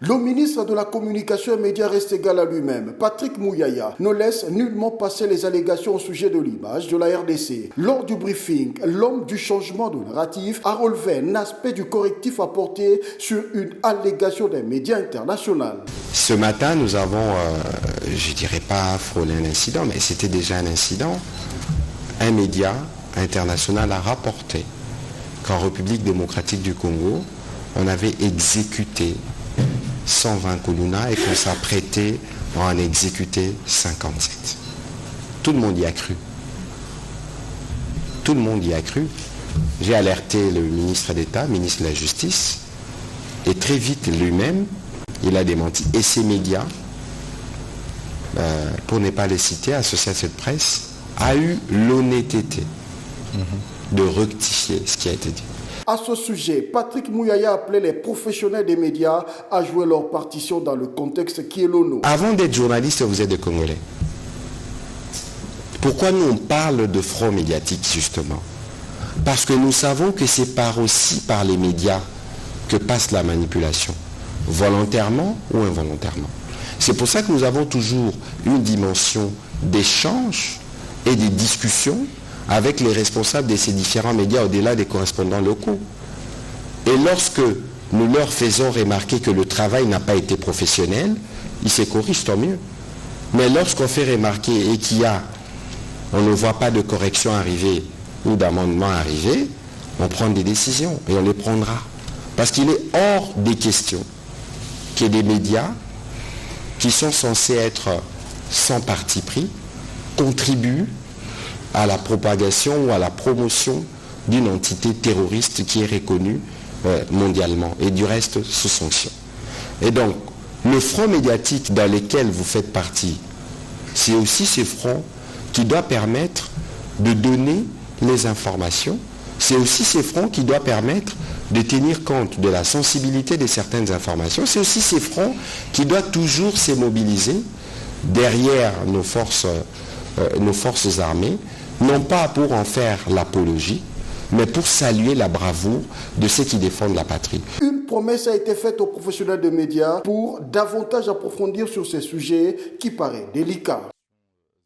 Le ministre de la Communication et Médias reste égal à lui-même. Patrick Mouyaya ne laisse nullement passer les allégations au sujet de l'image de la RDC. Lors du briefing, l'homme du changement de narratif a relevé un aspect du correctif apporté sur une allégation des médias internationaux. Ce matin, nous avons, je ne dirais pas frôlé un incident, mais c'était déjà un incident. Un média international a rapporté qu'en République démocratique du Congo, on avait exécuté 120 Kuluna et qu'on s'apprêtait à en exécuter 57. Tout le monde y a cru. Tout le monde y a cru. J'ai alerté le ministre d'État, ministre de la Justice, et très vite lui-même, il a démenti. Et ces médias, pour ne pas les citer, Association de presse, a eu l'honnêteté de rectifier ce qui a été dit. À ce sujet, Patrick Mouyaya a appelé les professionnels des médias à jouer leur partition dans le contexte qui est le nôtre. Avant d'être journaliste, vous êtes des Congolais. Pourquoi nous on parle de front médiatique justement? Parce que nous savons que c'est aussi par les médias que passe la manipulation, volontairement ou involontairement. C'est pour ça que nous avons toujours une dimension d'échange et de discussion avec les responsables de ces différents médias au-delà des correspondants locaux. Et lorsque nous leur faisons remarquer que le travail n'a pas été professionnel, ils se corrigent, tant mieux. Mais lorsqu'on fait remarquer et on ne voit pas de correction arriver ou d'amendement arriver, on prend des décisions et on les prendra. Parce qu'il est hors des questions que des médias qui sont censés être sans parti pris contribuent à la propagation ou à la promotion d'une entité terroriste qui est reconnue mondialement et du reste sous sanction. Et donc, le front médiatique dans lequel vous faites partie, c'est aussi ce front qui doit permettre de donner les informations. C'est aussi ce front qui doit permettre de tenir compte de la sensibilité de certaines informations. C'est aussi ce front qui doit toujours se mobiliser derrière nos forces armées, non pas pour en faire l'apologie, mais pour saluer la bravoure de ceux qui défendent la patrie. Une promesse a été faite aux professionnels de médias pour davantage approfondir sur ces sujets qui paraissent délicats.